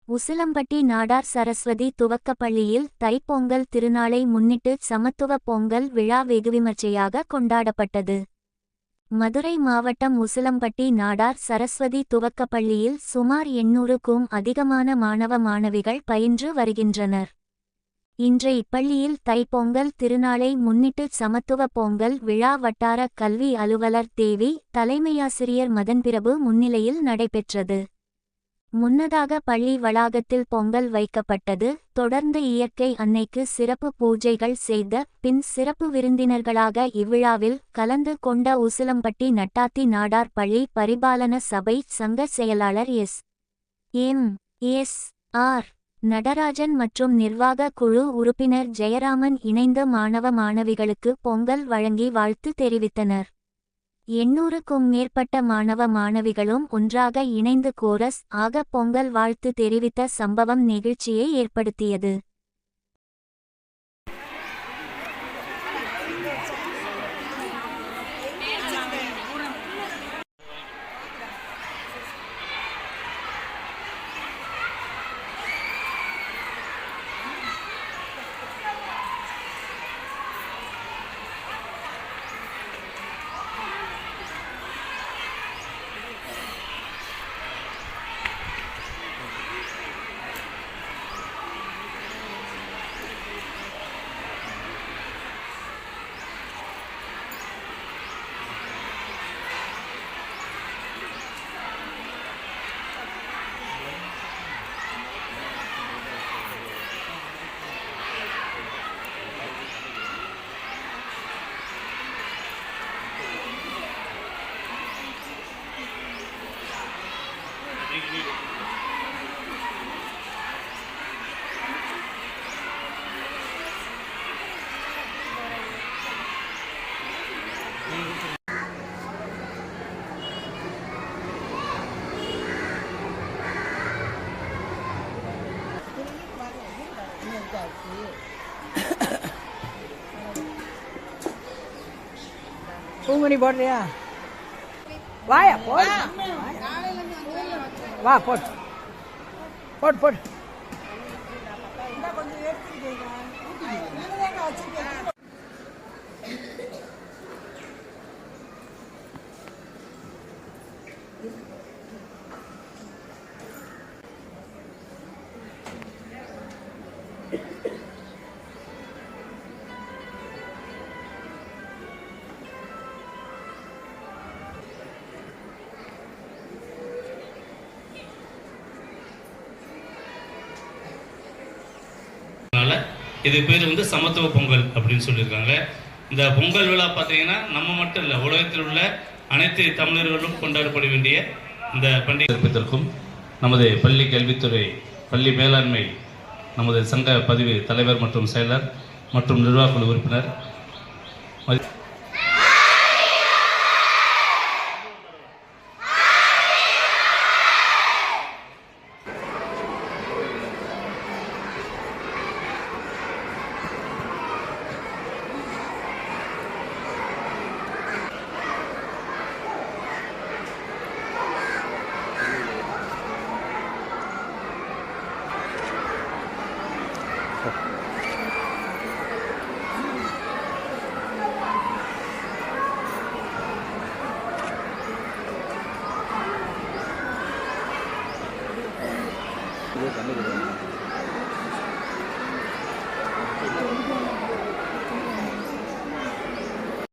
உசிலம்பட்டி நாடார் சரஸ்வதி துவக்கப்பள்ளியில் தைப்பொங்கல் திருநாளை முன்னிட்டு சமத்துவ பொங்கல் விழா வெகுவிமர்சையாக கொண்டாடப்பட்டது. மதுரை மாவட்டம் உசிலம்பட்டி நாடார் சரஸ்வதி துவக்கப்பள்ளியில் சுமார் 800க்கும் அதிகமான மாணவ மாணவிகள் பயின்று வருகின்றனர். இன்று இப்பள்ளியில் தைப்பொங்கல் திருநாளை முன்னிட்டு சமத்துவ பொங்கல் விழா வட்டார கல்வி அலுவலர் தேவி, தலைமையாசிரியர் மதன்பிரபு முன்னிலையில் நடைபெற்றது. முன்னதாக பள்ளி வளாகத்தில் பொங்கல் வைக்கப்பட்டது. தொடர்ந்து இயற்கை அன்னைக்கு சிறப்பு பூஜைகள் செய்த பின் சிறப்பு விருந்தினர்களாக இவ்விழாவில் கலந்து கொண்ட உசிலம்பட்டி நட்டாத்தி நாடார் பள்ளி பரிபாலன சபை சங்க செயலாளர் எஸ்.ஆர். நடராஜன் மற்றும் நிர்வாக குழு உறுப்பினர் ஜெயராமன் இணைந்து மாணவ மாணவிகளுக்கு பொங்கல் வழங்கி வாழ்த்து தெரிவித்தனர். 800க்கும் மேற்பட்ட மாணவ மாணவிகளும் ஒன்றாக இணைந்து கோரஸ் ஆக பொங்கல் வாழ்த்து தெரிவித்த சம்பவம் நெகிழ்ச்சியை ஏற்படுத்தியது. பூங்கனி போடுறியா? வாயா போடு, வா போட்டு போட்டு போட்டு இது பேர் சமத்துவ பொங்கல் அப்படின்னு சொல்லியிருக்காங்க. இந்த பொங்கல் விழா பார்த்தீங்கன்னா நம்ம மட்டும் இல்லை, உலகத்தில் உள்ள அனைத்து தமிழர்களும் கொண்டாடப்பட வேண்டிய இந்த பண்டிகை சிறப்பித்திருக்கும் நமது பள்ளி கல்வித்துறை பள்ளி மேலாண்மை நமது சங்க பதிவு தலைவர் மற்றும் செயலர் மற்றும் நிர்வாக குழு உறுப்பினர் கண்டுபிடிக்கும்.